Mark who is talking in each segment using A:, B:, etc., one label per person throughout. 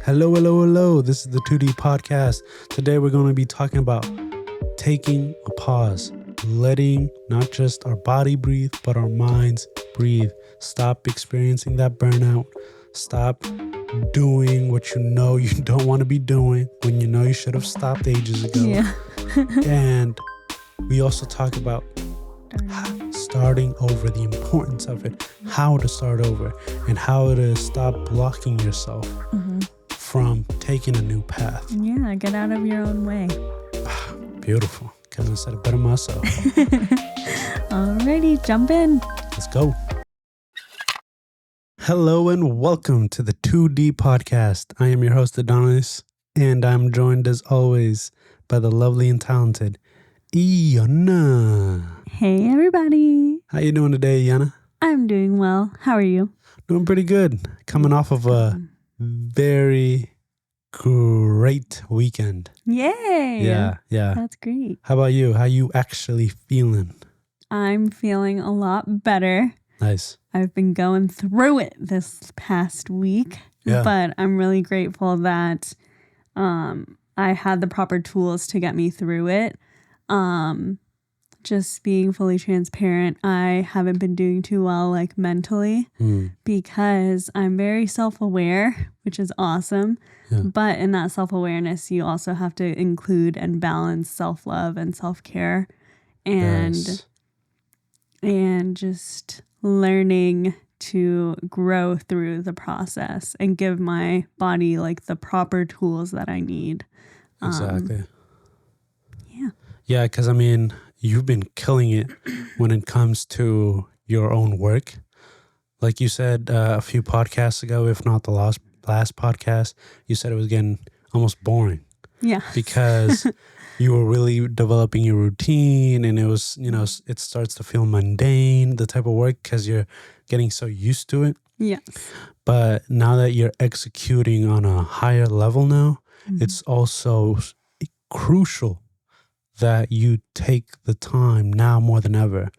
A: Hello, hello, hello. This is the 2D podcast. Today we're going to be talking about taking a pause, letting not just our body breathe, but our minds breathe. Stop experiencing that burnout. Stop doing what you know you don't want to be doing when you know you should have stopped ages ago.
B: Yeah.
A: And we also talk about starting over, the importance of it, how to start over, and how to stop blocking yourself from taking a new path.
B: Yeah, get out of your own way.
A: Beautiful. Couldn't have said it better myself.
B: Alrighty, jump in.
A: Let's go. Hello and welcome to the 2D podcast. I am your host, Adonis, and I'm joined as always by the lovely and talented Iana.
B: Hey, everybody.
A: How you doing today, Iana?
B: I'm doing well. How are you?
A: Doing pretty good. Coming off of a very great weekend.
B: Yay.
A: Yeah.
B: That's great.
A: How about you? How you actually feeling?
B: I'm feeling a lot better.
A: Nice.
B: I've been going through it this past week, but I'm really grateful that I had the proper tools to get me through it. Just being fully transparent, I haven't been doing too well, like mentally, because I'm very self-aware, which is awesome. Yeah. But in that self-awareness, you also have to include and balance self-love and self-care, and just learning to grow through the process and give my body like the proper tools that I need.
A: Exactly.
B: Yeah.
A: Yeah, because I mean, you've been killing it when it comes to your own work. Like you said a few podcasts ago, if not the last podcast, you said it was getting almost boring.
B: Yeah.
A: Because you were really developing your routine and it was, it starts to feel mundane, the type of work, because you're getting so used to it.
B: Yes.
A: But now that you're executing on a higher level now, it's also crucial that you take the time now more than ever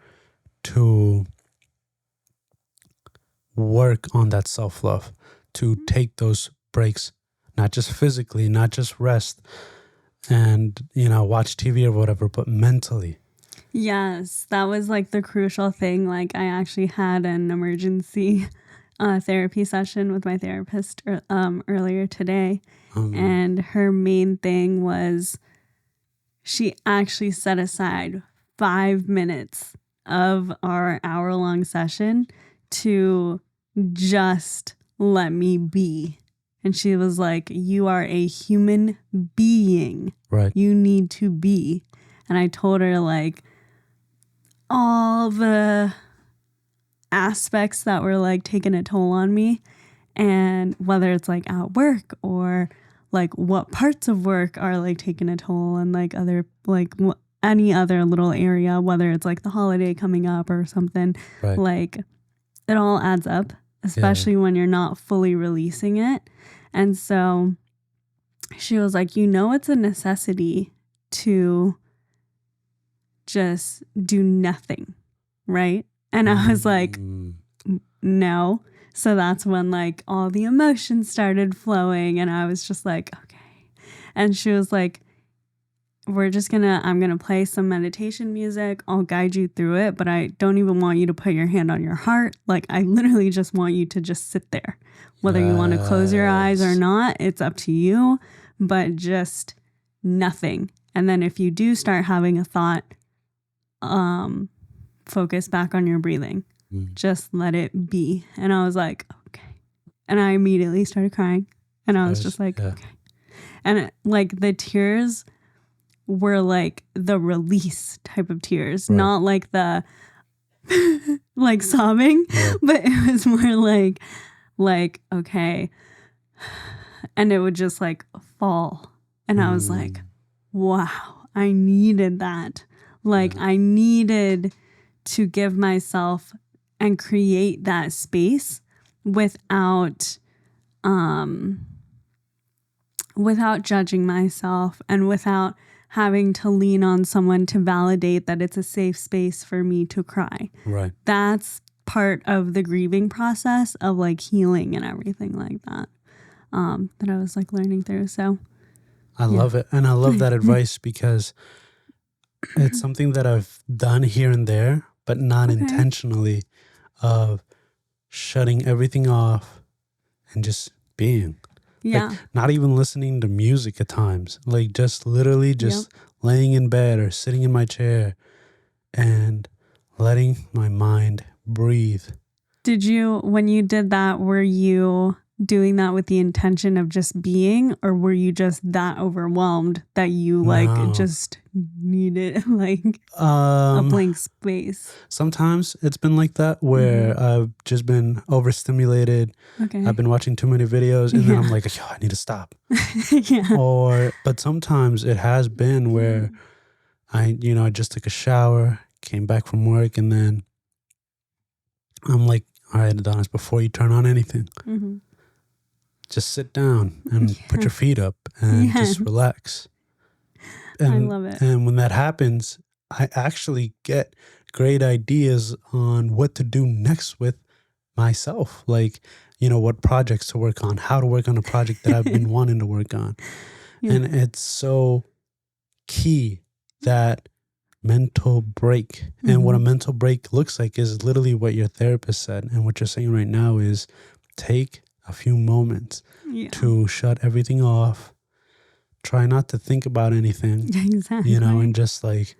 A: to work on that self-love, to take those breaks, not just physically, not just rest and, watch TV or whatever, but mentally.
B: Yes, that was like the crucial thing. Like I actually had an emergency therapy session with my therapist earlier today. And her main thing was she actually set aside 5 minutes of our hour-long session to just let me be. And she was like, you are a human being.
A: Right.
B: You need to be. And I told her like all the aspects that were like taking a toll on me. And whether it's like at work or like what parts of work are like taking a toll and like other like any other little area, whether it's like the holiday coming up or something, like it all adds up, especially when you're not fully releasing it. And so she was like, it's a necessity to just do nothing, right? And I was like, no. So that's when like all the emotions started flowing and I was just like, okay. And she was like, I'm going to play some meditation music. I'll guide you through it, but I don't even want you to put your hand on your heart. Like I literally just want you to just sit there. Whether you want to close your eyes or not, it's up to you, but just nothing. And then if you do start having a thought, focus back on your breathing. Just let it be. And I was like, okay. And I immediately started crying. And I was just like, okay. And like the tears were like the release type of tears, not like the like sobbing, but it was more like, okay. And it would just like fall. And I was like, wow, I needed that. Like I needed to give myself and create that space without judging myself and without having to lean on someone to validate that it's a safe space for me to cry.
A: Right.
B: That's part of the grieving process of like healing and everything like that. that I was like learning through. So
A: I love it. And I love that advice because it's something that I've done here and there, but not intentionally, of shutting everything off and just being.
B: Yeah.
A: Like not even listening to music at times. Like just literally just laying in bed or sitting in my chair and letting my mind breathe.
B: Did you, when you did that, were you doing that with the intention of just being, or were you just that overwhelmed that you like just needed like a blank space?
A: Sometimes it's been like that where I've just been overstimulated.
B: Okay.
A: I've been watching too many videos and then I'm like, yo, I need to stop. But sometimes it has been where I just took a shower, came back from work, and then I'm like, all right, Adonis, before you turn on anything, just sit down and put your feet up and just relax. And,
B: I love it.
A: And when that happens, I actually get great ideas on what to do next with myself. Like, what projects to work on, how to work on a project that I've been wanting to work on. And it's so key, that mental break. And what a mental break looks like is literally what your therapist said. And what you're saying right now is take a few moments to shut everything off. Try not to think about anything.
B: Exactly.
A: And just like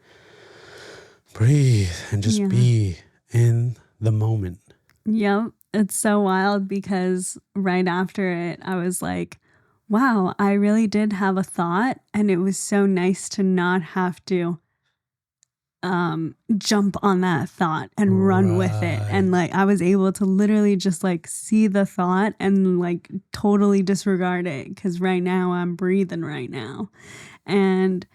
A: breathe and just be in the moment.
B: Yep. It's so wild because right after it, I was like, wow, I really did have a thought, and it was so nice to not have to jump on that thought and run with it. And like I was able to literally just like see the thought and like totally disregard it, because right now I'm breathing right now. And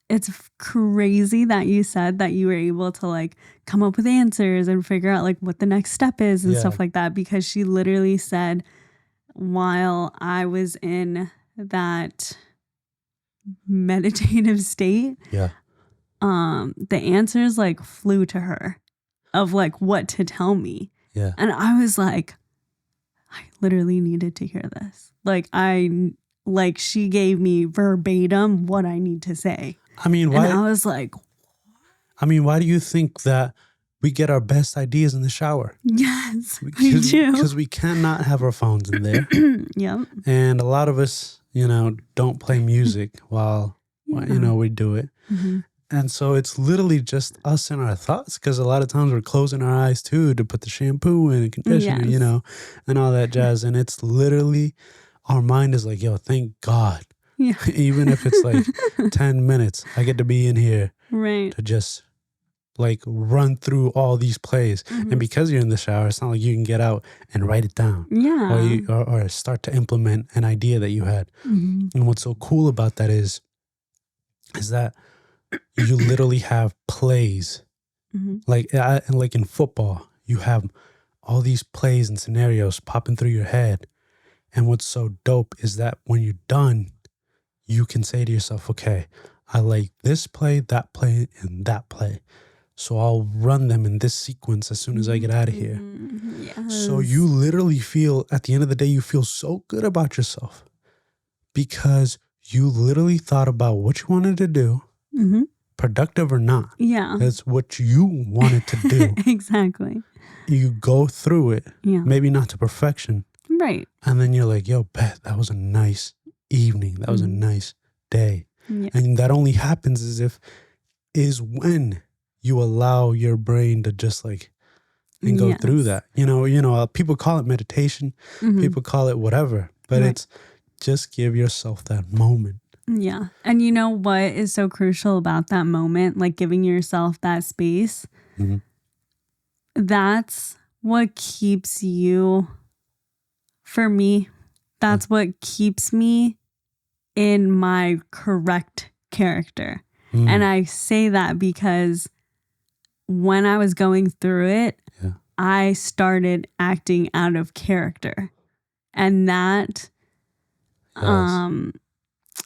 B: it's crazy that you said that you were able to like come up with answers and figure out like what the next step is and stuff like that, because she literally said, while I was in that meditative state, the answers like flew to her of like what to tell me. And I was like, I literally needed to hear this. Like she gave me verbatim what I need to say.
A: I mean, why?
B: And I was like,
A: why do you think that we get our best ideas in the shower?
B: Yes, we do.
A: Because we cannot have our phones in there.
B: Yep.
A: And a lot of us, don't play music while we do it. And so it's literally just us and our thoughts, because a lot of times we're closing our eyes too to put the shampoo in and conditioner, and all that jazz. And it's literally, our mind is like, yo, thank God.
B: Yeah.
A: Even if it's like 10 minutes, I get to be in here to just like run through all these plays. And because you're in the shower, it's not like you can get out and write it down. Or start to implement an idea that you had. And what's so cool about that is that you literally have plays. Like in football, you have all these plays and scenarios popping through your head. And what's so dope is that when you're done, you can say to yourself, okay, I like this play, that play, and that play. So I'll run them in this sequence as soon as I get out of here. So you literally feel, at the end of the day, you feel so good about yourself because you literally thought about what you wanted to do, productive or not. That's what you wanted to do.
B: Exactly.
A: You go through it, maybe not to perfection.
B: Right.
A: And then you're like, yo, Beth, that was a nice evening. That was a nice day. And that only happens is when you allow your brain to just like and go through that. People call it meditation. People call it whatever. But it's just give yourself that moment.
B: Yeah. And you know what is so crucial about that moment, like giving yourself that space? That's what keeps you, for me, that's what keeps me in my correct character. And I say that because when I was going through it, I started acting out of character. And that,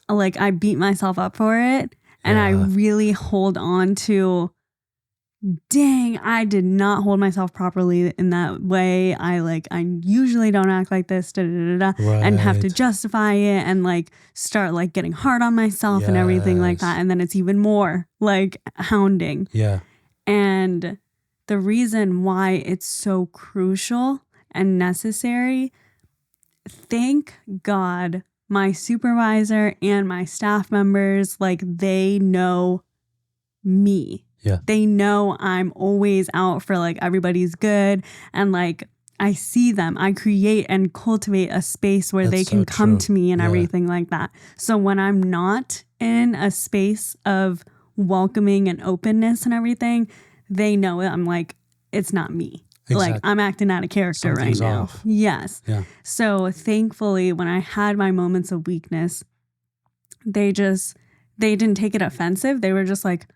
B: like I beat myself up for it. And I really hold on to dang, I did not hold myself properly in that way. I usually don't act like this, and have to
A: Right.
B: justify it and like start like getting hard on myself and everything like that.
A: Yes.
B: And then it's even more like hounding.
A: Yeah.
B: And the reason why it's so crucial and necessary, thank God my supervisor and my staff members, like they know me.
A: Yeah.
B: They know I'm always out for like everybody's good, and like I see them. I create and cultivate a space where they
A: That's
B: can
A: so
B: come
A: true.
B: to me and
A: Yeah.
B: everything like that. So when I'm not in a space of welcoming and openness and everything, they know it. I'm like, it's not me. Like
A: Exactly.
B: I'm acting out of character
A: Something's
B: right now.
A: off.
B: Yes.
A: Yeah.
B: So thankfully, when I had my moments of weakness, they didn't take it offensive. They were just like,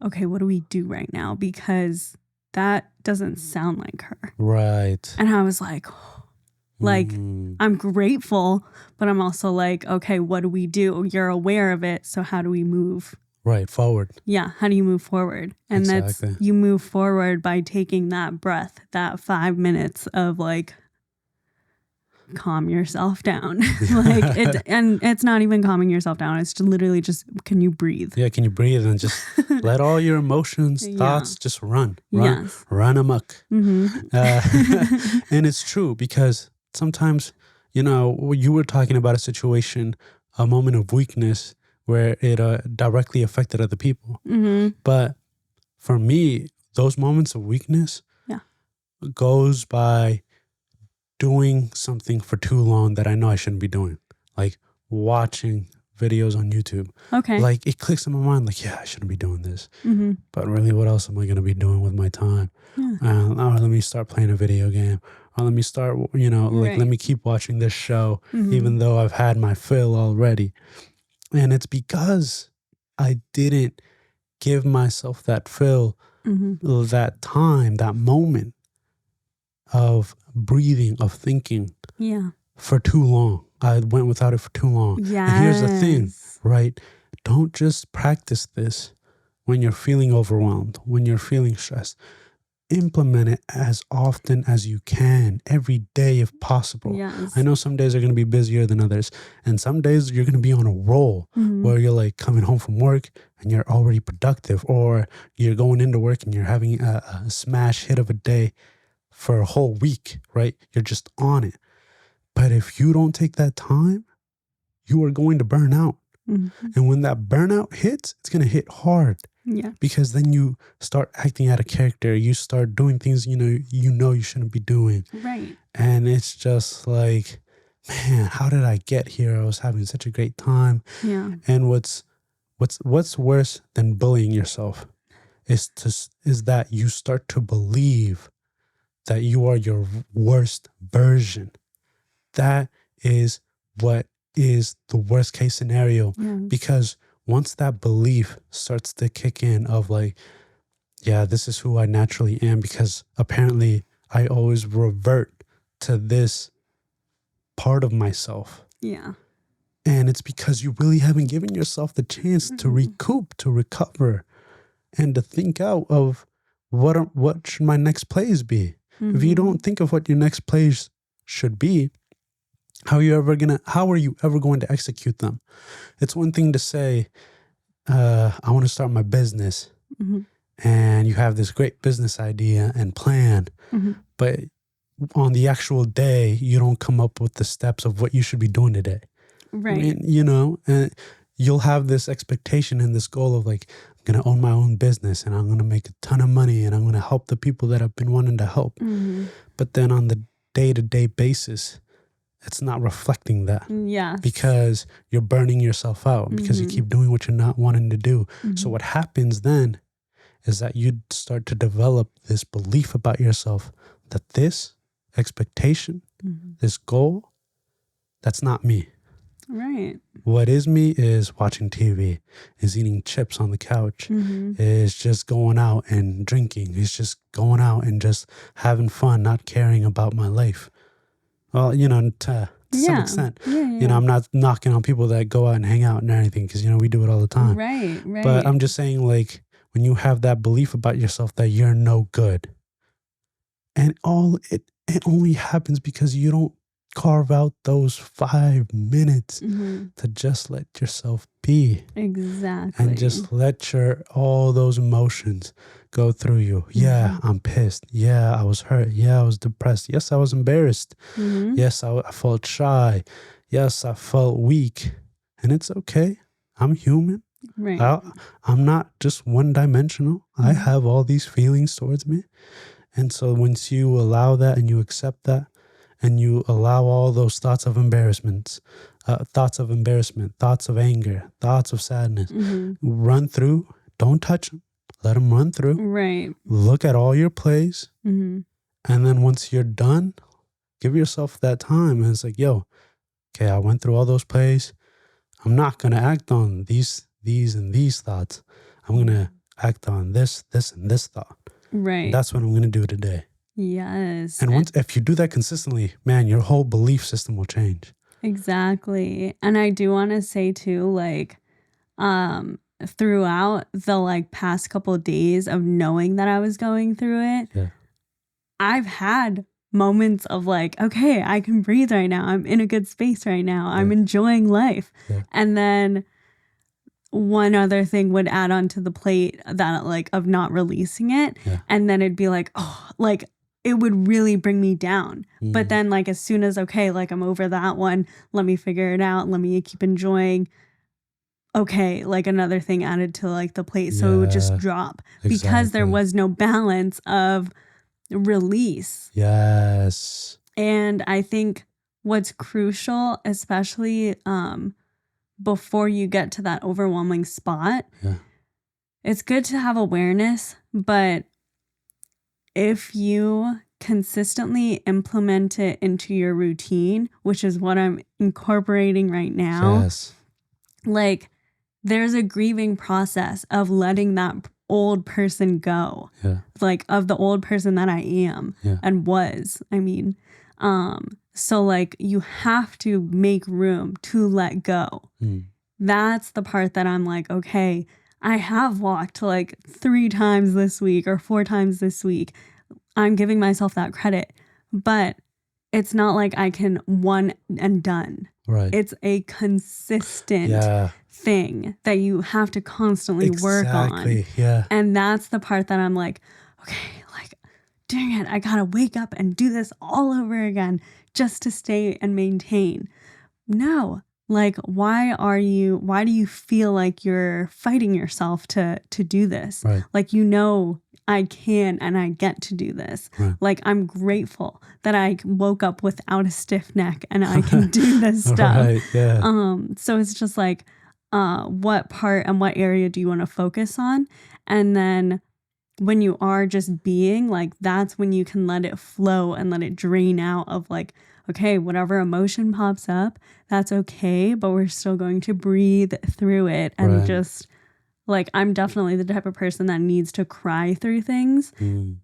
B: okay, what do we do right now? Because that doesn't sound like her.
A: Right.
B: And I was like, I'm grateful, but I'm also like, okay, what do we do? You're aware of it. So how do we move?
A: Right. Forward.
B: Yeah. How do you move forward? And
A: Exactly.
B: you move forward by taking that breath, that 5 minutes of like, calm yourself down. And it's not even calming yourself down. It's literally just, can you breathe?
A: Yeah. Can you breathe and just let all your emotions, thoughts just run
B: Yes.
A: run amok.
B: Mm-hmm.
A: And it's true because sometimes, you were talking about a situation, a moment of weakness where it directly affected other people.
B: Mm-hmm.
A: But for me, those moments of weakness goes by doing something for too long that I know I shouldn't be doing, like watching videos on YouTube.
B: Okay.
A: Like it clicks in my mind, like, yeah, I shouldn't be doing this.
B: Mm-hmm.
A: But really, what else am I going to be doing with my time?
B: Yeah.
A: Or let me start playing a video game. Or let me start,
B: Right.
A: let me keep watching this show,
B: Mm-hmm.
A: even though I've had my fill already. And it's because I didn't give myself that fill,
B: Mm-hmm.
A: that time, that moment of breathing, of thinking
B: Yeah.
A: for too long. I went without it for too long.
B: Yes.
A: And here's the thing, right? Don't just practice this when you're feeling overwhelmed, when you're feeling stressed. Implement it as often as you can, every day if possible.
B: Yes.
A: I know some days are going to be busier than others, and some days you're going to be on a roll where you're like coming home from work and you're already productive, or you're going into work and you're having a smash hit of a day for a whole week, right? You're just on it. But if you don't take that time, you are going to burn out.
B: Mm-hmm.
A: And when that burnout hits, it's going to hit hard.
B: Yeah.
A: Because then you start acting out of character. You start doing things you shouldn't be doing.
B: Right.
A: And it's just like, man, how did I get here? I was having such a great time.
B: Yeah.
A: And what's worse than bullying yourself is that you start to believe that you are your worst version. That is what is the worst case scenario.
B: Yeah.
A: Because once that belief starts to kick in of like, yeah, this is who I naturally am, because apparently I always revert to this part of myself.
B: Yeah.
A: And it's because you really haven't given yourself the chance to recoup, to recover, and to think out of what should my next plays be.
B: Mm-hmm.
A: If you don't think of what your next plays should be, how are you ever going to execute them? It's one thing to say, I want to start my business, and you have this great business idea and plan, but on the actual day, you don't come up with the steps of what you should be doing today.
B: Right.
A: I mean, and you'll have this expectation and this goal of like, I'm going to own my own business and I'm going to make a ton of money and I'm going to help the people that I've been wanting to help.
B: Mm-hmm.
A: But then on the day-to-day basis, it's not reflecting that.
B: Yeah.
A: Because you're burning yourself out, because you keep doing what you're not wanting to do. So what happens then is that you start to develop this belief about yourself that this expectation, this goal, that's not me.
B: Right.
A: What is me is watching TV, is eating chips on the couch, is just going out and drinking, is just going out and just having fun, not caring about my life. Well, to some extent, I'm not knocking on people that go out and hang out and anything, because, we do it all the time.
B: Right.
A: But I'm just saying, like, when you have that belief about yourself that you're no good. And it only happens because you don't carve out those 5 minutes to just let yourself be.
B: Exactly.
A: And just let all those emotions go through you. Yeah, I'm pissed. Yeah, I was hurt. Yeah, I was depressed. Yes, I was embarrassed. Yes, I felt shy. Yes, I felt weak. And it's okay. I'm human.
B: Right.
A: I'm not just one-dimensional. I have all these feelings towards me. And so once you allow that and you accept that and you allow all those thoughts of embarrassment, thoughts of anger, thoughts of sadness, run through, don't touch them, let them run through.
B: Right.
A: Look at all your plays. And then once you're done, give yourself that time. And it's like, yo, okay, I went through all those plays. I'm not going to act on these, and these thoughts. I'm going to act on this, and this thought.
B: Right.
A: And that's what I'm going to do today.
B: Yes.
A: And if you do that consistently, man, your whole belief system will change.
B: Exactly. And I do want to say too, like, throughout the like past couple of days of knowing that I was going through it, I've had moments of like, okay, I can breathe right now. I'm in a good space right now. I'm enjoying life. And then one other thing would add on to the plate that like of not releasing it. And then it'd be like, oh, like it would really bring me down. But then like as soon as, okay, like I'm over that one, let me figure it out. Let me keep enjoying. Okay, like another thing added to like the plate. So it would just drop because there was no balance of release.
A: Yes.
B: And I think what's crucial, especially before you get to that overwhelming spot, it's good to have awareness, but if you consistently implement it into your routine, which is what I'm incorporating right now, like there's a grieving process of letting that old person go, like of the old person that I am and was, I mean, so like you have to make room to let go. That's the part that I'm like, okay, I have walked like 3 times this week or 4 times this week. I'm giving myself that credit, but it's not like I can one and done.
A: Right.
B: It's a consistent thing that you have to constantly work on.
A: Yeah.
B: And that's the part that I'm like, okay, like, dang it, I gotta wake up and do this all over again just to stay and maintain. No, like, why do you feel like you're fighting yourself to do this?
A: Right.
B: Like, I can and I get to do this.
A: Right.
B: Like, I'm grateful that I woke up without a stiff neck and I can do this stuff.
A: Right, yeah.
B: So it's just like, what part and what area do you want to focus on? And then when you are just being, like, that's when you can let it flow and let it drain out of like, okay, whatever emotion pops up, that's okay, but we're still going to breathe through it and just like, I'm definitely the type of person that needs to cry through things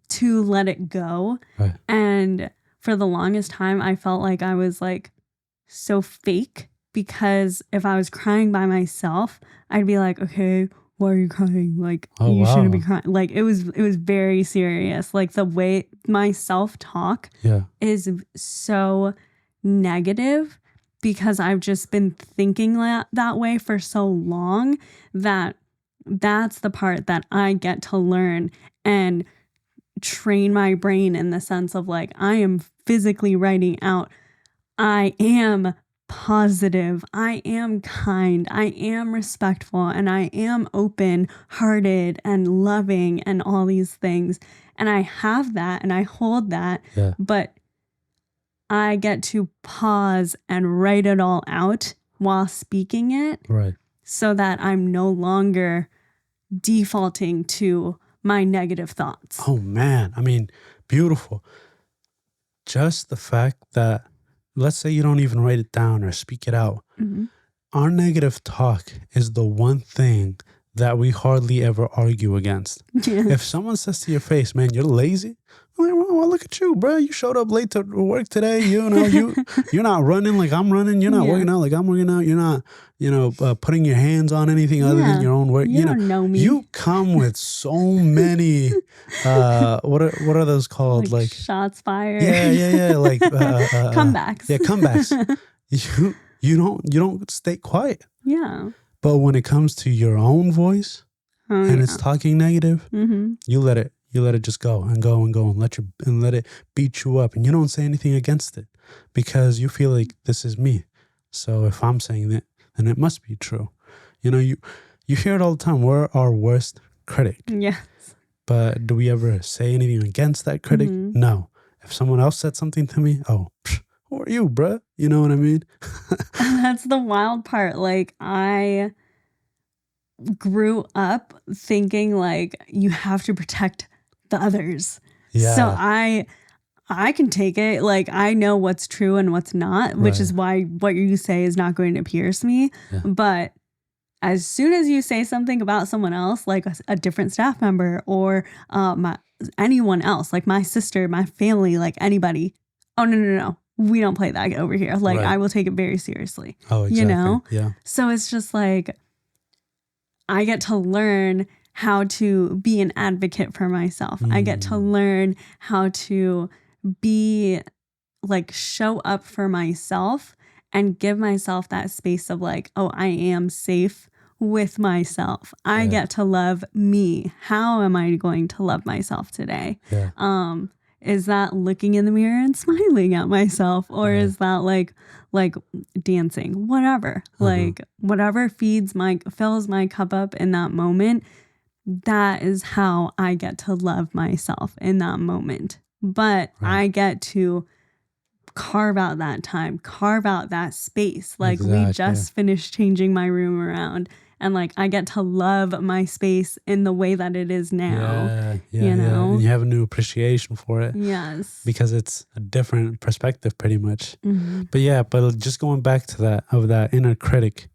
B: to let it go.
A: Right.
B: And for the longest time, I felt like I was like so fake because if I was crying by myself, I'd be like, okay, why are you crying? Like, you shouldn't be crying. Like, it was very serious. Like, the way my self-talk is so negative because I've just been thinking that way for so long that's the part that I get to learn and train my brain in the sense of like, I am physically writing out, I am positive, I am kind, I am respectful, and I am open-hearted and loving and all these things. And I have that and I hold that, but I get to pause and write it all out while speaking it.
A: Right.
B: So that I'm no longer defaulting to my negative thoughts.
A: Oh man, I mean, beautiful. Just the fact that, let's say you don't even write it down or speak it out. Our negative talk is the one thing that we hardly ever argue against. If someone says to your face, man, you're lazy, I'm like, well, look at you, bro. You showed up late to work today. You know, you're not running like I'm running. You're not working out like I'm working out. You're not, putting your hands on anything other than your own work.
B: You don't know me.
A: You come with so many. What are those called? Like
B: shots fired.
A: Yeah. Like
B: comebacks.
A: Yeah, comebacks. You don't stay quiet.
B: Yeah.
A: But when it comes to your own voice and it's talking negative, you let it just go and go and go and let it beat you up, and you don't say anything against it because you feel like this is me. So if I'm saying that, then it must be true. You hear it all the time. We're our worst critic.
B: Yes.
A: But do we ever say anything against that critic? No. If someone else said something to me, who are you, bruh? You know what I mean?
B: That's the wild part. Like, I grew up thinking like you have to protect the others. Yeah. So I can take it. Like, I know what's true and what's not, which is why what you say is not going to pierce me. Yeah. But as soon as you say something about someone else, like a different staff member or anyone else, like my sister, my family, like anybody, oh, no. We don't play that over here. Like, I will take it very seriously.
A: Oh, exactly. Yeah.
B: So it's just like, I get to learn how to be an advocate for myself. I get to learn how to be like, show up for myself and give myself that space of like, oh, I am safe with myself. I get to love me. How am I going to love myself today? Yeah. Is that looking in the mirror and smiling at myself? Or is that like dancing? Whatever. Like, whatever fills my cup up in that moment, that is how I get to love myself in that moment. But I get to carve out that time, carve out that space. Like, we just finished changing my room around. And like, I get to love my space in the way that it is now. Yeah.
A: And you have a new appreciation for it.
B: Yes.
A: Because it's a different perspective pretty much. But just going back to that inner critic,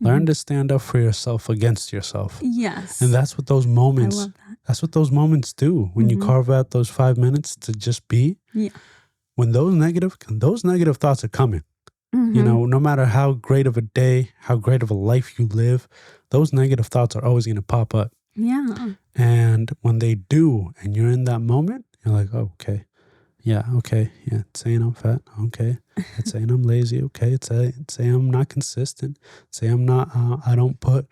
A: learn to stand up for yourself against yourself.
B: Yes.
A: And that's what those moments,
B: I love that.
A: That's what those moments do. When you carve out those 5 minutes to just be. Yeah. When those negative thoughts are coming. No matter how great of a day, how great of a life you live, those negative thoughts are always going to pop up. Yeah. And when they do, and you're in that moment, you're like, oh, okay. Yeah, okay. Yeah, it's saying I'm fat. Okay. It's saying I'm lazy. Okay. It's saying I'm not consistent. It's saying I don't put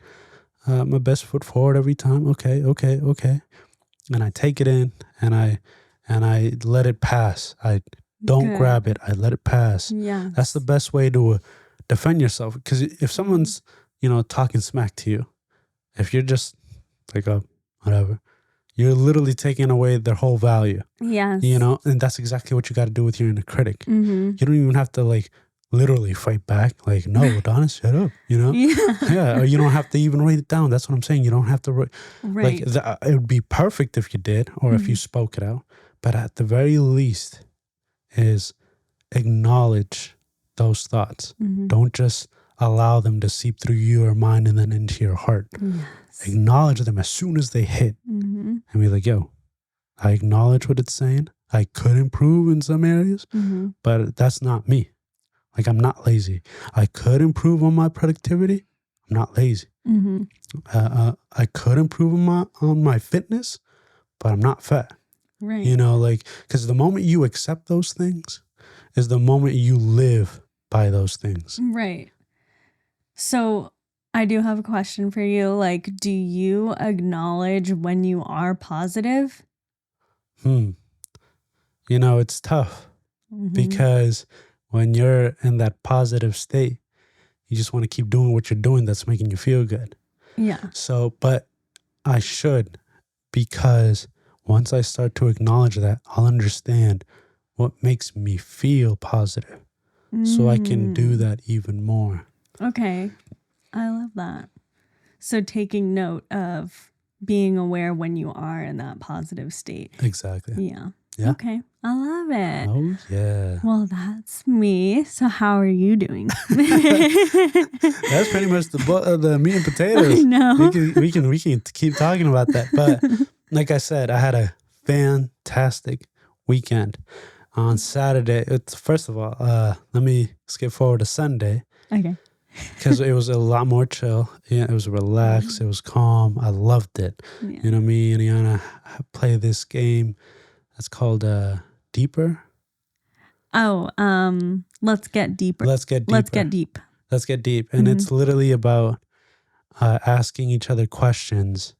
A: my best foot forward every time. Okay. And I take it in and I let it pass. I don't grab it. I let it pass. Yeah, that's the best way to defend yourself. Because if someone's, talking smack to you, if you're just like, oh, whatever, you're literally taking away their whole value. Yes. And that's exactly what you got to do with your inner critic. You don't even have to like literally fight back. Like, no, Adonis, shut up. Yeah. Or you don't have to even write it down. That's what I'm saying. You don't have to write. Right. Like, it would be perfect if you did, or if you spoke it out. But at the very least, is acknowledge those thoughts. Don't just allow them to seep through your mind and then into your heart. Yes. Acknowledge them as soon as they hit. And be like, yo, I acknowledge what it's saying. I could improve in some areas, but that's not me. Like, I'm not lazy. I could improve on my productivity. I'm not lazy. I could improve on my fitness, but I'm not fat. Right. Because the moment you accept those things is the moment you live by those things. Right.
B: So I do have a question for you. Like, do you acknowledge when you are positive?
A: It's tough because when you're in that positive state, you just want to keep doing what you're doing that's making you feel good. Yeah. So, but I should, because once I start to acknowledge that, I'll understand what makes me feel positive. So I can do that even more.
B: Okay. I love that. So taking note of being aware when you are in that positive state.
A: Exactly.
B: Yeah. Okay. I love it.
A: Oh, yeah.
B: Well, that's me. So how are you doing?
A: That's pretty much the meat and potatoes.
B: I know.
A: We can keep talking about that. But like I said, I had a fantastic weekend. On Saturday, it's first of all, let me skip forward to Sunday.
B: Okay.
A: Because it was a lot more chill. Yeah, it was relaxed. It was calm. I loved it.
B: Yeah.
A: You know, me and Iana play this game that's called Deeper.
B: Oh, let's get deeper.
A: Let's get deeper.
B: Let's get deep.
A: Let's get deep. And it's literally about asking each other questions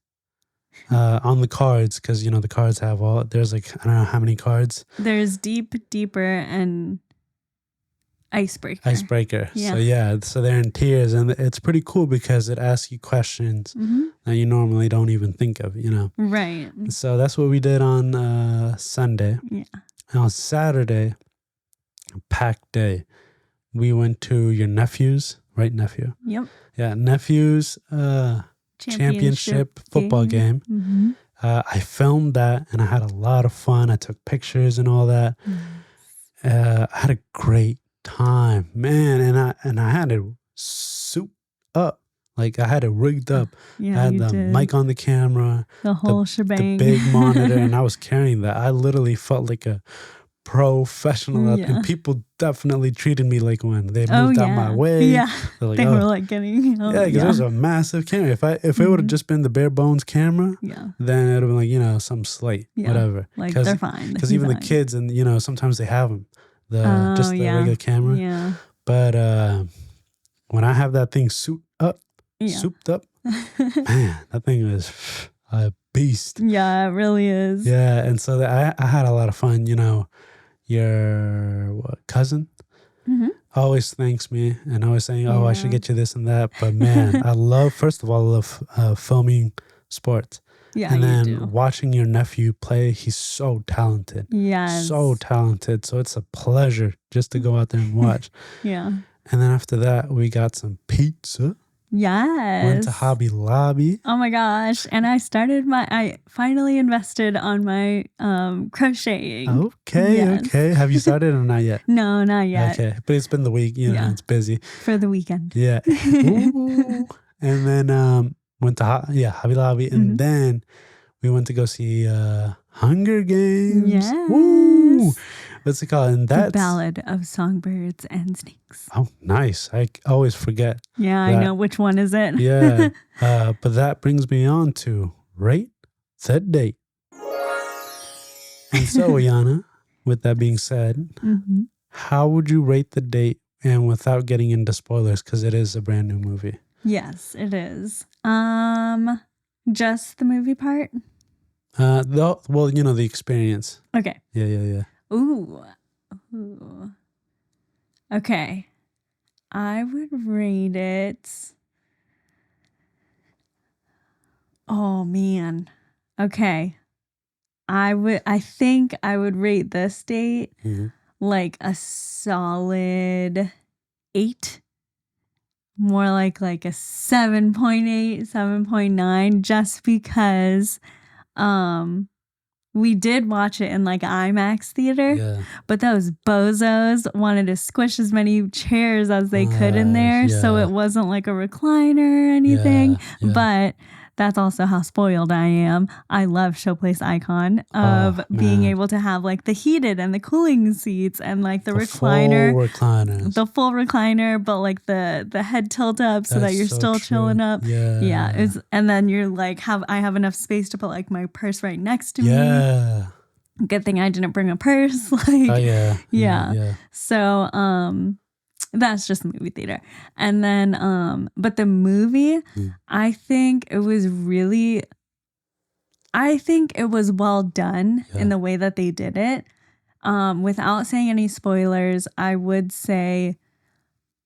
A: on the cards. Because, you know, the cards have there's like, I don't know how many cards.
B: There's deep, deeper, and icebreaker.
A: Yeah. So they're in tiers, and it's pretty cool because it asks you questions that you normally don't even think of, you know.
B: Right.
A: So that's what we did on Sunday.
B: Yeah.
A: And on Saturday, a packed day, we went to your nephew's, right, nephew?
B: Yep.
A: Yeah, nephew's championship football game.
B: Mm-hmm.
A: I filmed that, and I had a lot of fun. I took pictures and all that. I had a great time, man, and I had it suit up, like I had it rigged up.
B: Yeah,
A: I had the mic on the camera,
B: the whole shebang,
A: the big monitor, and I was carrying that. I literally felt like a professional, and people definitely treated me like one. They moved out my way.
B: Yeah,
A: like,
B: they were like getting.
A: Yeah, because it was a massive camera. If it would have just been the bare bones camera, then it would have been like, you know, some slate, whatever.
B: Like they're fine.
A: Because even the kids, and you know, sometimes they have them. The regular camera.
B: Yeah.
A: But when I have that thing souped up, man, that thing is a beast.
B: Yeah, it really is.
A: Yeah, and so I had a lot of fun. You know, your cousin always thanks me and always saying, "Oh, I should get you this and that." But man, first of all, I love filming sports. Yeah, and then watching your nephew play, he's so talented.
B: Yes.
A: So talented. So it's a pleasure just to go out there and watch.
B: Yeah.
A: And then after that, we got some pizza.
B: Yes.
A: Went to Hobby Lobby.
B: Oh my gosh. And I finally invested on my crocheting.
A: Okay, okay. Have you started or not yet?
B: No, not yet.
A: Okay. But it's been the week, you know, it's busy.
B: For the weekend.
A: Yeah. Ooh. And then went to Hobby Lobby, and then we went to go see Hunger Games.
B: Yes.
A: Woo! What's it called? And that's
B: the Ballad of Songbirds and Snakes.
A: Oh, nice. I always forget.
B: Yeah, that. I know. Which one is it?
A: Yeah. But that brings me on to rate, set, date. And so, Iana, with that being said, how would you rate the date, and without getting into spoilers, because it is a brand new movie?
B: Yes, it is. Just the movie part?
A: Well, you know, the experience.
B: Okay.
A: Yeah.
B: Ooh. Okay. I would rate it. Oh man. Okay. I think I would rate this date like a solid 8. More like a 7.8, 7.9, just because we did watch it in like IMAX theater, but those bozos wanted to squish as many chairs as they could in there, so it wasn't like a recliner or anything. But that's also how spoiled I am. I love Showplace Icon of being able to have like the heated and the cooling seats and like the recliner. The full recliner, but like the head tilt up so that you're still chilling up. Yeah. And then you're like, I have enough space to put like my purse right next to me. Good thing I didn't bring a purse. So, that's just the movie theater. And then, but the movie, I think it was well done in the way that they did it. Without saying any spoilers, I would say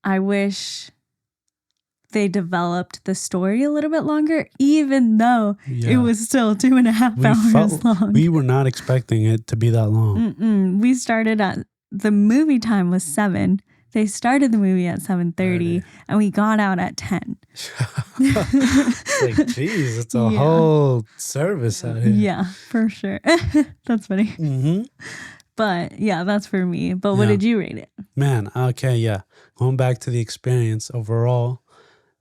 B: I wish they developed the story a little bit longer, even though it was still 2.5 hours long.
A: We were not expecting it to be that long.
B: We started the movie time was 7. They started the movie at 7:30 and we got out at 10.
A: Like, geez, it's a whole service out here.
B: Yeah, for sure. That's funny. But yeah, that's for me. But what did you rate it?
A: Man, okay, yeah. Going back to the experience overall,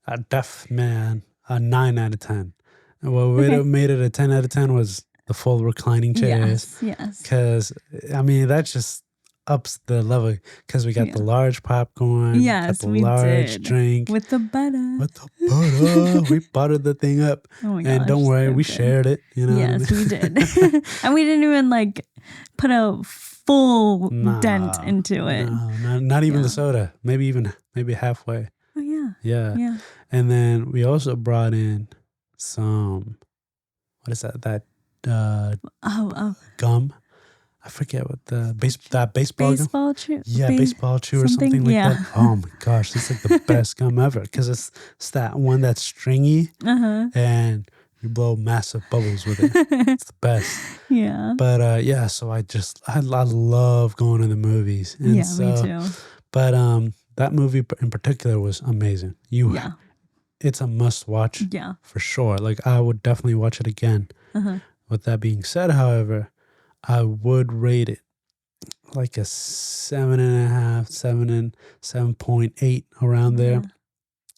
A: a 9 out of 10. And what would have made it a 10 out of 10 was the full reclining chairs.
B: Yes.
A: Because, I mean, that just ups the level. Because we got the large popcorn.
B: Yes,
A: got the
B: we
A: large
B: did.
A: drink.
B: With the butter.
A: We buttered the thing up.
B: Oh my gosh.
A: And don't worry,
B: so
A: we
B: good.
A: shared it. You know
B: yes,
A: what I mean?
B: we did. And we didn't even like put a full dent into it.
A: No, not even the soda. Maybe halfway.
B: Oh, yeah.
A: Yeah. And then we also brought in some, what is that? That gum. I forget what that baseball
B: chew.
A: Yeah, baseball chew or something like that. Oh my gosh, it's like the best gum ever because it's that one that's stringy and you blow massive bubbles with it. It's the best.
B: Yeah.
A: But so I love going to the movies. And
B: me too.
A: But that movie in particular was amazing. It's a must watch.
B: Yeah.
A: For sure. Like I would definitely watch it again. With that being said, however, I would rate it like a 7.5, 7.8 around there.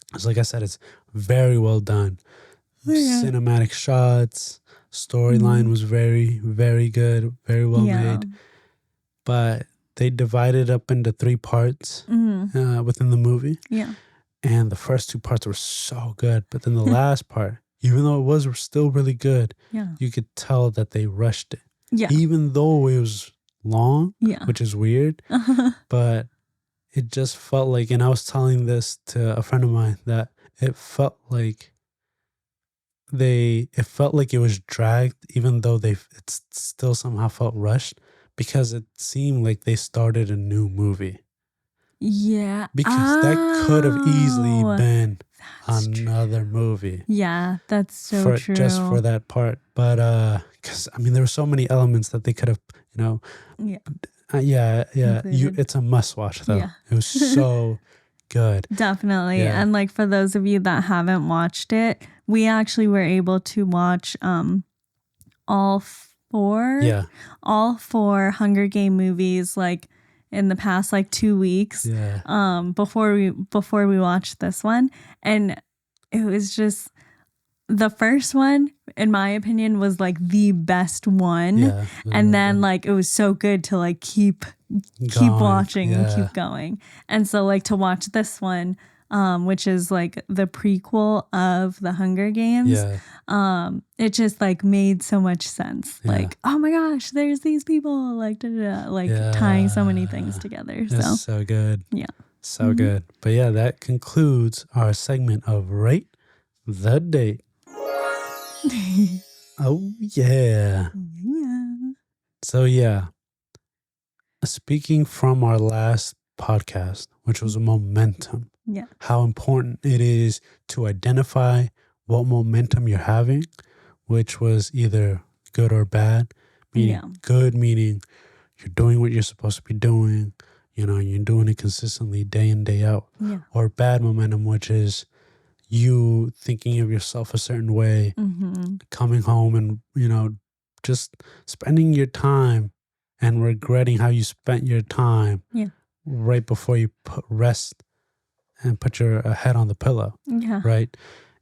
A: Because like I said, it's very well done. Cinematic shots, storyline was very, very good, very well made. But they divided up into 3 parts within the movie.
B: Yeah.
A: And the first 2 parts were so good. But then the last part, even though it was still really good, you could tell that they rushed it.
B: Yeah.
A: Even though it was long, which is weird, but it just felt like, and I was telling this to a friend of mine, that it felt like it was dragged, even though it still somehow felt rushed, because it seemed like they started a new movie.
B: Yeah.
A: Because that could have easily been another movie.
B: Yeah, that's so true.
A: Just for that part. But because I mean there were so many elements that they could have, it's a must watch though.
B: Yeah.
A: It was so good.
B: Definitely. Yeah. And like for those of you that haven't watched it, we actually were able to watch all four Hunger Game movies like in the past like 2 weeks before we watched this one. And it was just the first one, in my opinion, was like the best one. And then like it was so good to like keep watching and keep going. And so like to watch this one, which is like the prequel of the Hunger Games, it just like made so much sense. Like, oh my gosh, there's these people like tying so many things together.
A: It's so good.
B: Yeah.
A: So good. But yeah, that concludes our segment of Rate the Date. Oh yeah. So yeah, speaking from our last podcast, which was momentum, how important it is to identify what momentum you're having, which was either good or bad. Meaning good meaning you're doing what you're supposed to be doing, you're doing it consistently day in, day out. Or bad momentum, which is you thinking of yourself a certain way, coming home and, just spending your time and regretting how you spent your time right before you rest and put your head on the pillow. Right?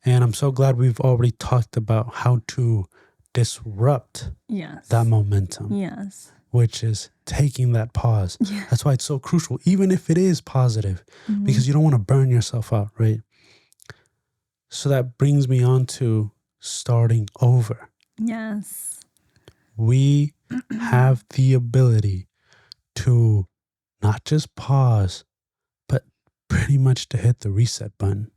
A: And I'm so glad we've already talked about how to disrupt that momentum. Which is taking that pause. That's why it's so crucial, even if it is positive, because you don't want to burn yourself out, right? So that brings me on to starting over. We have the ability to not just pause, but pretty much to hit the reset button.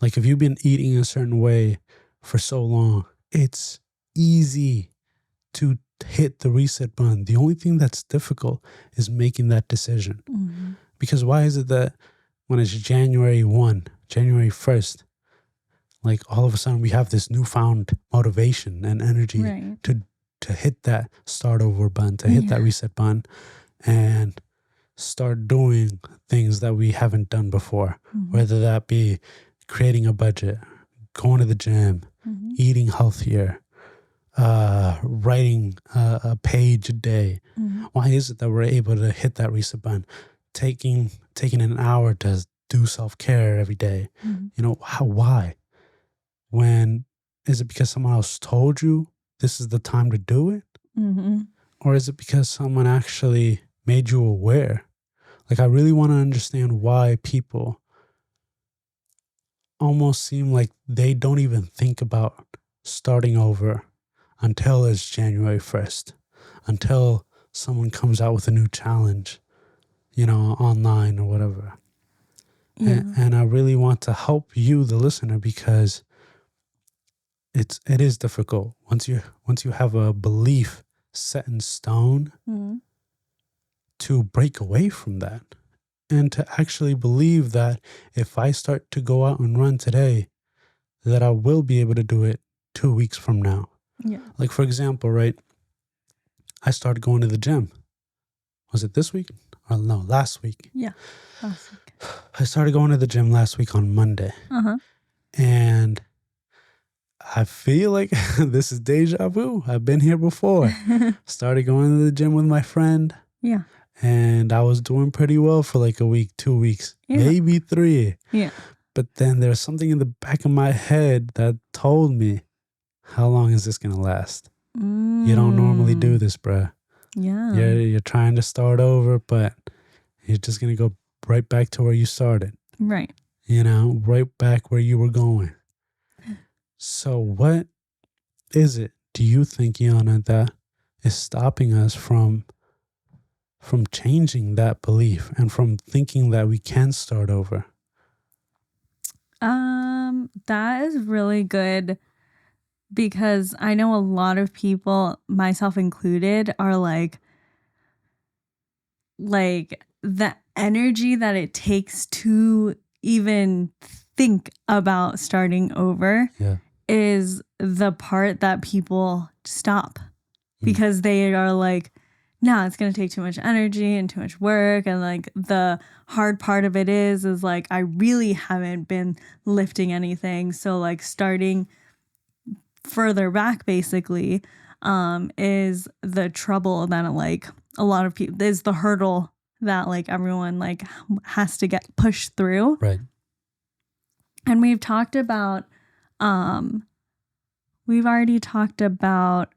A: Like if you've been eating a certain way for so long, it's easy to hit the reset button. The only thing that's difficult is making that decision. Because why is it that when it's January 1st, like all of a sudden we have this newfound motivation and energy to hit that start over button, to hit that reset button and start doing things that we haven't done before, whether that be creating a budget, going to the gym, eating healthier, writing a page a day. Why is it that we're able to hit that reset button? Taking an hour to do self-care every day. Why? When is it because someone else told you this is the time to do it?
B: Mm-hmm.
A: Or is it because someone actually made you aware? Like, I really want to understand why people almost seem like they don't even think about starting over until it's January 1st, until someone comes out with a new challenge, online or whatever.
B: Yeah.
A: And I really want to help you, the listener, because it is difficult once you have a belief set in stone
B: Mm-hmm.
A: to break away from that and to actually believe that if I start to go out and run today, that I will be able to do it 2 weeks from now.
B: Yeah.
A: Like, for example, right, I started going to the gym. Was it this week? Or no, last week.
B: Yeah. Last week.
A: I started going to the gym last week on Monday.
B: Uh-huh.
A: And I feel like this is deja vu. I've been here before. Started going to the gym with my friend.
B: Yeah.
A: And I was doing pretty well for like a week, 2 weeks, maybe 3.
B: Yeah.
A: But then there's something in the back of my head that told me, how long is this going to last? You don't normally do this, bruh.
B: Yeah.
A: You're trying to start over, but you're just going to go right back to where you started.
B: Right.
A: Right back where you were going. So what is it, do you think, Yana, that is stopping us from changing that belief and from thinking that we can start over?
B: That is really good, because I know a lot of people, myself included, are like the energy that it takes to even think about starting over is the part that people stop, because they are like, no, it's going to take too much energy and too much work. And like the hard part of it is like, I really haven't been lifting anything. So like starting further back basically is the trouble that like a lot of people, is the hurdle that like everyone like has to get pushed through.
A: Right.
B: And we've talked about, we've already talked about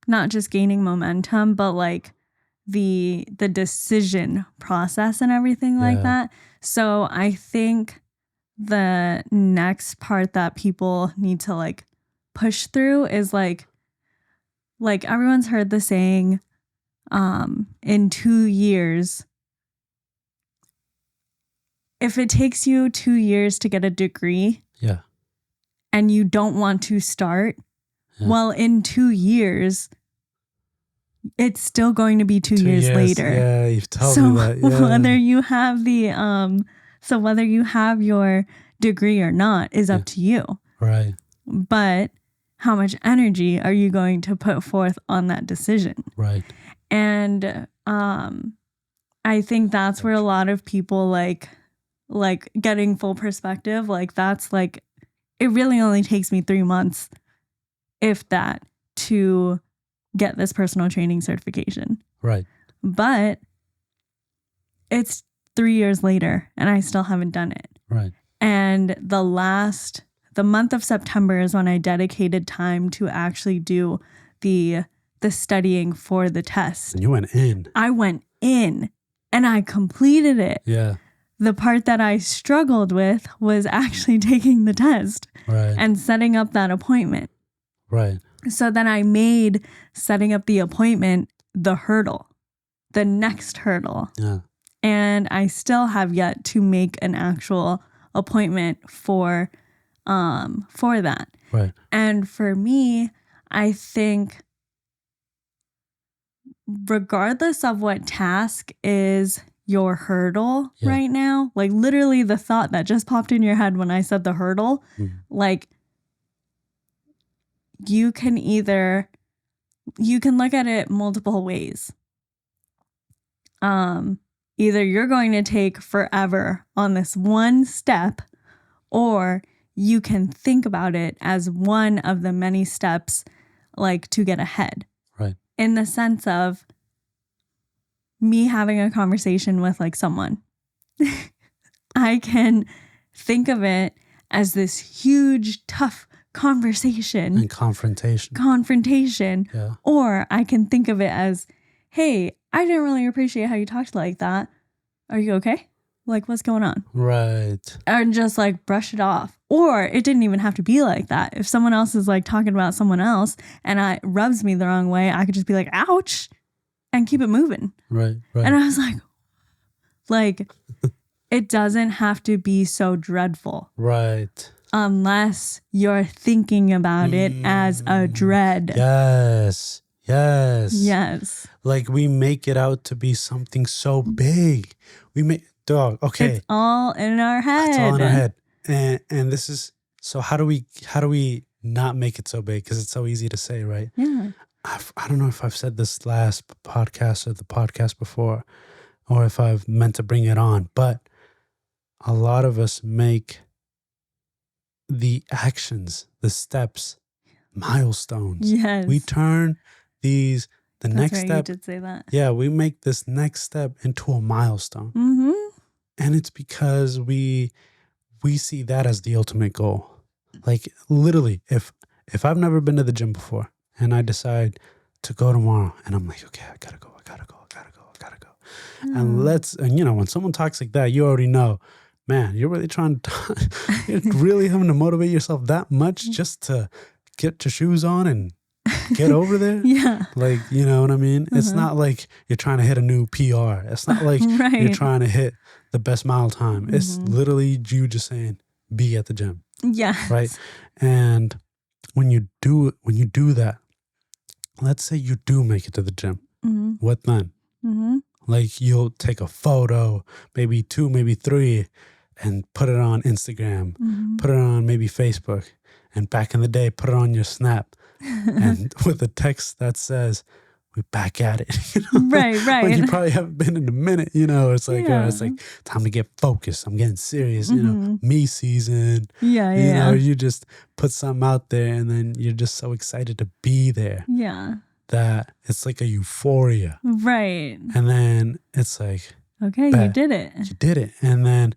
B: not just gaining momentum, but like the decision process and everything like that. So I think the next part that people need to like push through is like everyone's heard the saying, in 2 years, if it takes you 2 years to get a degree and you don't want to start, well, in 2 years, it's still going to be 2 years later.
A: Yeah, you've told me that. Yeah.
B: Whether you have whether you have your degree or not is up to you.
A: Right.
B: But how much energy are you going to put forth on that decision?
A: Right.
B: And I think that's where a lot of people like getting full perspective, like that's like, it really only takes me 3 months, if that, to get this personal training certification.
A: Right.
B: But it's 3 years later and I still haven't done it.
A: Right.
B: And the month of September is when I dedicated time to actually do the studying for the test.
A: And you went in.
B: I went in and I completed it.
A: Yeah.
B: The part that I struggled with was actually taking the test and setting up that appointment.
A: Right.
B: So then I made setting up the appointment the hurdle, the next hurdle.
A: Yeah.
B: And I still have yet to make an actual appointment for that.
A: Right.
B: And for me, I think regardless of what task is your hurdle right now, like literally the thought that just popped in your head when I said the hurdle, like you can look at it multiple ways. Either you're going to take forever on this one step, or you can think about it as one of the many steps like to get ahead.
A: Right.
B: In the sense of me having a conversation with like someone. I can think of it as this huge, tough conversation
A: and confrontation.
B: Yeah. Or I can think of it as, hey, I didn't really appreciate how you talked like that. Are you okay? Like, what's going on?
A: Right.
B: And just like brush it off. Or it didn't even have to be like that. If someone else is like talking about someone else and it rubs me the wrong way, I could just be like, ouch, and keep it moving.
A: Right.
B: And I was like, it doesn't have to be so dreadful.
A: Right.
B: Unless you're thinking about it as a dread.
A: Yes.
B: Yes.
A: Like we make it out to be something so big. We make okay.
B: It's all in our head.
A: It's all in our head. And this is so how do we not make it so big? Because it's so easy to say, right?
B: Yeah.
A: I don't know if I've said this last podcast or the podcast before, or if I've meant to bring it on, but a lot of us make the actions, the steps, milestones.
B: Yes.
A: We turn the next step.
B: You did say that.
A: Yeah, we make this next step into a milestone.
B: Mm-hmm.
A: And it's because we see that as the ultimate goal. Like literally, if I've never been to the gym before and I decide to go tomorrow and I'm like, okay, I gotta go. And when someone talks like that, you already know, man, you're really you're really having to motivate yourself that much just to get your shoes on and get over there.
B: Yeah.
A: Like, you know what I mean? It's not like you're trying to hit a new PR. It's not like you're trying to hit the best mile time. It's literally you just saying, be at the gym.
B: Yeah.
A: Right. And when you do that, let's say you do make it to the gym. What then? Like you'll take a photo, maybe 2, maybe 3, and put it on Instagram, put it on maybe Facebook, and back in the day, put it on your Snap, and with a text that says, "We're back at it." You know?
B: Right.
A: Like you probably haven't been in a minute. You know, it's like it's like time to get focused. I'm getting serious. You know, me season.
B: Yeah.
A: You know, you just put something out there, and then you're just so excited to be there.
B: Yeah.
A: That it's like a euphoria.
B: Right.
A: And then it's like,
B: okay, you did it.
A: You did it. And then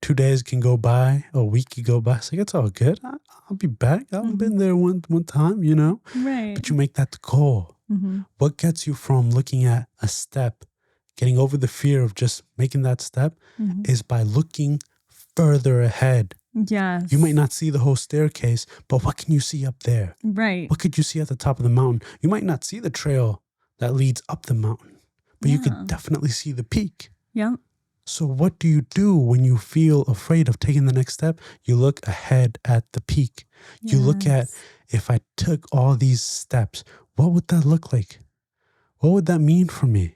A: 2 days can go by, a week can go by. It's like, it's all good. I'll be back. I've been there one time, you know?
B: Right.
A: But you make that the goal. What gets you from looking at a step, getting over the fear of just making that step is by looking further ahead.
B: Yes.
A: You might not see the whole staircase, but what can you see up there?
B: Right.
A: What could you see at the top of the mountain? You might not see the trail that leads up the mountain, but you could definitely see the peak.
B: Yep.
A: So what do you do when you feel afraid of taking the next step? You look ahead at the peak. You look at, if I took all these steps, what would that look like? What would that mean for me?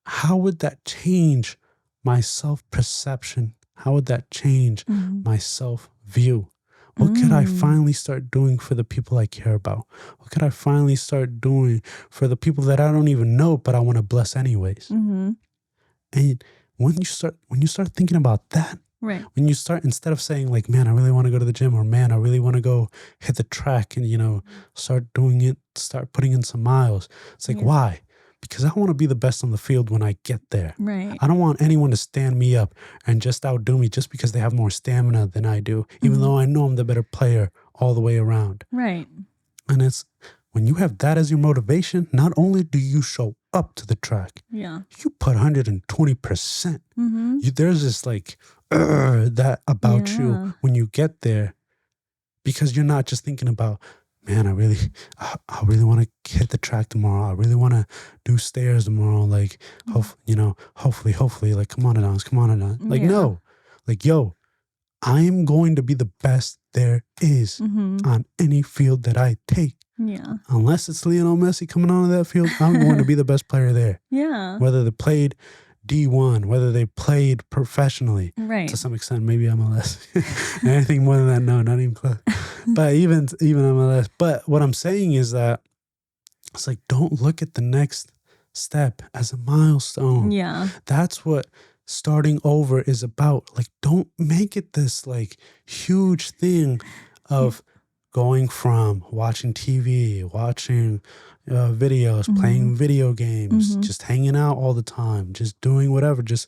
A: How would that change my self-perception? How would that change my self-view? What could I finally start doing for the people I care about? What could I finally start doing for the people that I don't even know, but I want to bless anyways? And when you start thinking about that,
B: right?
A: When you start, instead of saying like, man, I really want to go to the gym, or man, I really want to go hit the track and, start doing it, start putting in some miles. It's like, why? Because I want to be the best on the field when I get there.
B: Right.
A: I don't want anyone to stand me up and just outdo me just because they have more stamina than I do, even though I know I'm the better player all the way around.
B: Right.
A: And it's when you have that as your motivation, not only do you show up to the track, you put 120%. There's this like that about you when you get there, because you're not just thinking about, man, I really want to hit the track tomorrow. I really want to do stairs tomorrow. Like, hopefully, like, come on, Adons. Like, no, like, yo, I'm going to be the best there is on any field that I take.
B: Yeah.
A: Unless it's Lionel Messi coming onto that field, I'm going to be the best player there.
B: Yeah.
A: Whether they played D1, whether they played professionally,
B: right?
A: To some extent, maybe MLS. Anything more than that, no, not even close. But even MLS. But what I'm saying is that it's like, don't look at the next step as a milestone.
B: Yeah.
A: That's what starting over is about. Like, don't make it this like huge thing of going from watching TV, watching videos, playing video games, just hanging out all the time, just doing whatever, just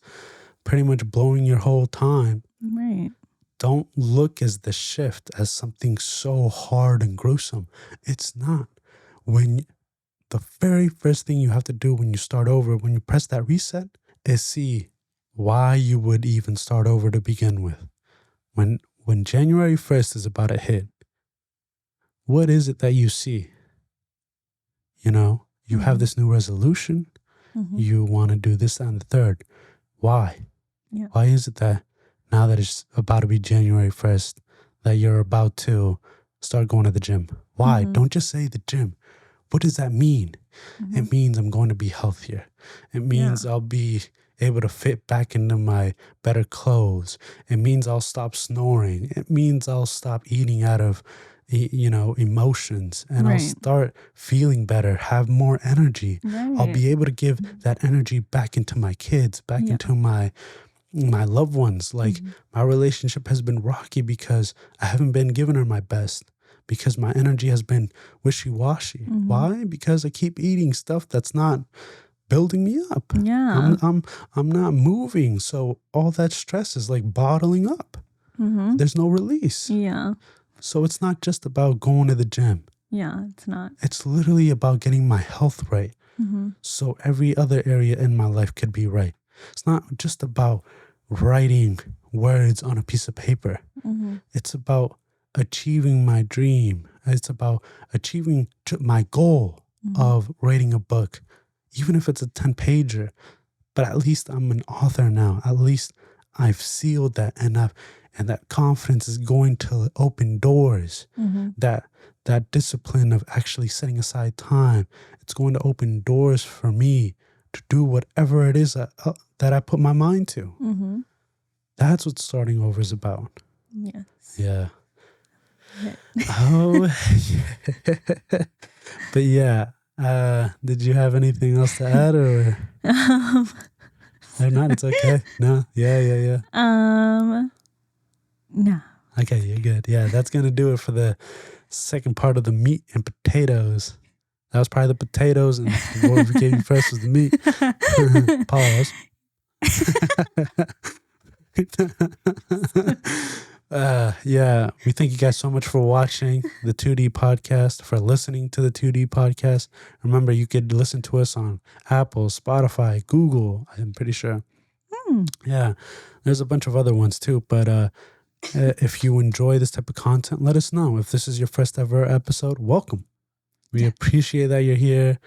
A: pretty much blowing your whole time.
B: Right.
A: don't look as the shift as something so hard and gruesome. It's not. When the very first thing you have to do when you start over, when you press that reset, is see why you would even start over to begin with. When January 1st is about to hit, what is it that you see? You know, you have this new resolution. You want to do this and the third. Why?
B: Yeah.
A: Why is it that now that it's about to be January 1st, that you're about to start going to the gym? Why? Don't just say the gym. What does that mean? It means I'm going to be healthier. It means I'll be able to fit back into my better clothes. It means I'll stop snoring. It means I'll stop eating out of, emotions, and I'll start feeling better, have more energy. I'll be able to give that energy back into my kids, back into my loved ones. Like my relationship has been rocky because I haven't been giving her my best, because my energy has been wishy-washy. Why? Because I keep eating stuff that's not building me up.
B: Yeah.
A: I'm not moving. So all that stress is like bottling up. There's no release.
B: Yeah.
A: So it's not just about going to the gym.
B: Yeah, it's not.
A: It's literally about getting my health right. So every other area in my life could be right. It's not just about writing words on a piece of paper. It's about achieving my dream. It's about achieving my goal of writing a book, even if it's a 10-pager. But at least I'm an author now. At least I've sealed that, and that confidence is going to open doors. That discipline of actually setting aside time, it's going to open doors for me to do whatever it is that I put my mind to. That's what starting over is about.
B: Yes.
A: Yeah. Oh, yeah. But yeah, did you have anything else to add, or? If not, it's okay. No, yeah.
B: No.
A: Okay, you're good. Yeah, that's gonna do it for the second part of the meat and potatoes. That was probably the potatoes, and what we gave you first was the meat. Pause. Yeah, we thank you guys so much for watching the 2D podcast, for listening to the 2D podcast. Remember, you could listen to us on Apple, Spotify, Google, I'm pretty sure. Yeah, there's a bunch of other ones too, but if you enjoy this type of content, let us know. If this is your first ever episode, welcome. We appreciate that you're here.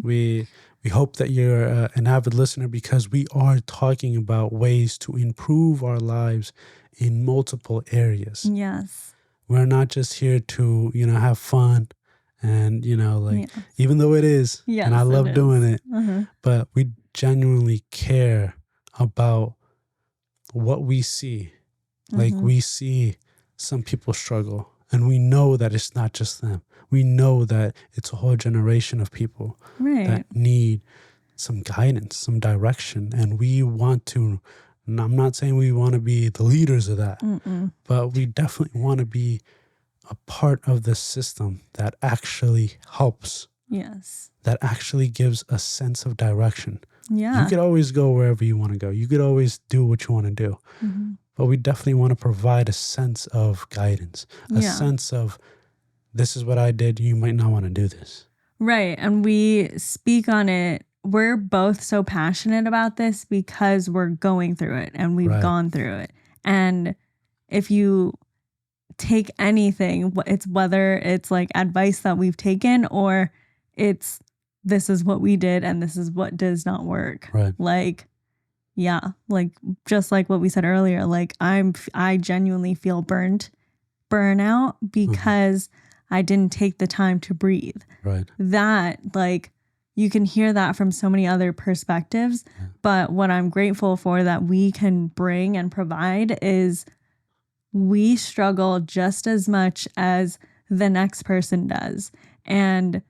A: We hope that you're an avid listener, because we are talking about ways to improve our lives in multiple areas.
B: Yes.
A: We're not just here to, have fun and, even though it is, and I love doing it, but we genuinely care about what we see. Like, we see some people struggle, and we know that it's not just them. We know that it's a whole generation of people that need some guidance, some direction. And we want to, and I'm not saying we want to be the leaders of that, but we definitely want to be a part of the system that actually helps.
B: Yes.
A: That actually gives a sense of direction.
B: Yeah.
A: You could always go wherever you want to go. You could always do what you want to do. But we definitely want to provide a sense of guidance, a sense of, this is what I did. You might not want to do this.
B: Right. And we speak on it. We're both so passionate about this because we're going through it and we've gone through it. And if you take anything, it's whether it's like advice that we've taken, or it's, this is what we did and this is what does not work.
A: Right.
B: Like, yeah, like just like what we said earlier, like I genuinely feel burnout because I didn't take the time to breathe.
A: Right.
B: That, like, you can hear that from so many other perspectives. But what I'm grateful for that we can bring and provide is we struggle just as much as the next person does. And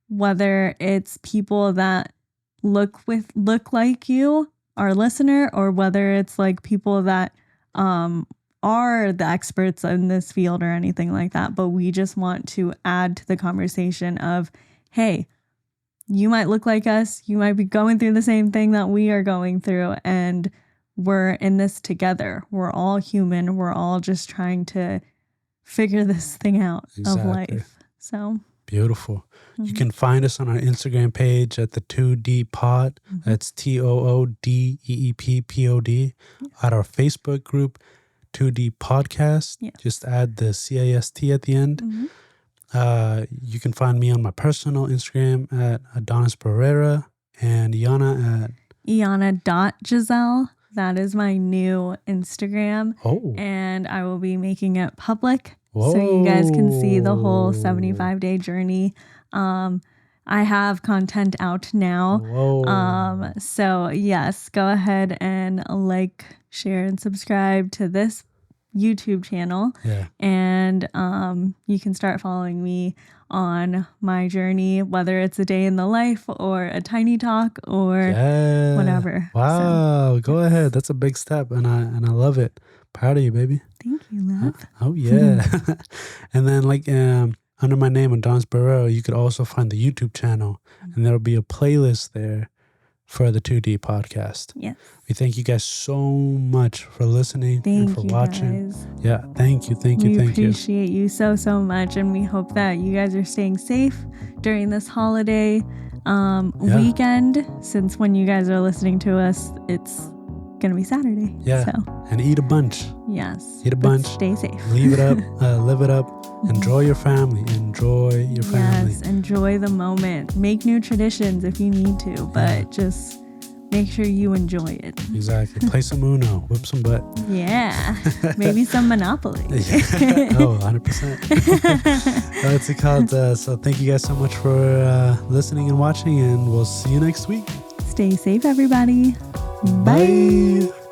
B: whether it's people that look like you, our listener, or whether it's like people that are the experts in this field or anything like that. But we just want to add to the conversation of, hey, you might look like us. You might be going through the same thing that we are going through. And we're in this together. We're all human. We're all just trying to figure this thing out of life. So
A: beautiful. You can find us on our Instagram page at the 2D Pod. That's TOODEEPPOD. At our Facebook group, 2D Podcast. Just add the CAST at the end. You can find me on my personal Instagram at Adonis Barrera and Iana at
B: Iana.Giselle. That is my new Instagram.
A: Oh.
B: And I will be making it public. Whoa. So you guys can see the whole 75-day journey. I have content out now.
A: Whoa.
B: So yes, go ahead and like, share, and subscribe to this YouTube channel.
A: Yeah.
B: And you can start following me on my journey, whether it's a day in the life or a tiny talk or whatever.
A: Wow. So, go ahead. That's a big step, and I love it. Proud of you, baby.
B: Thank you, love.
A: Oh yeah. And then under my name, Adonis Barrera, you could also find the YouTube channel, and there'll be a playlist there for the 2D Podcast.
B: Yes.
A: We thank you guys so much for listening and for watching.
B: Guys.
A: Yeah, thank you.
B: We appreciate you so much, and we hope that you guys are staying safe during this holiday weekend, since when you guys are listening to us, it's going to be Saturday.
A: Yeah, so. And eat a bunch.
B: Yes.
A: Eat a bunch.
B: Stay safe.
A: Leave it up. Live it up. Enjoy your family. Enjoy your family.
B: Yes, enjoy the moment. Make new traditions if you need to, but just make sure you enjoy it.
A: Exactly. Play some Uno. Whip some butt.
B: Yeah. Maybe some Monopoly.
A: Oh, 100%. That's it called. So thank you guys so much for listening and watching, and we'll see you next week.
B: Stay safe, everybody. Bye.
A: Bye.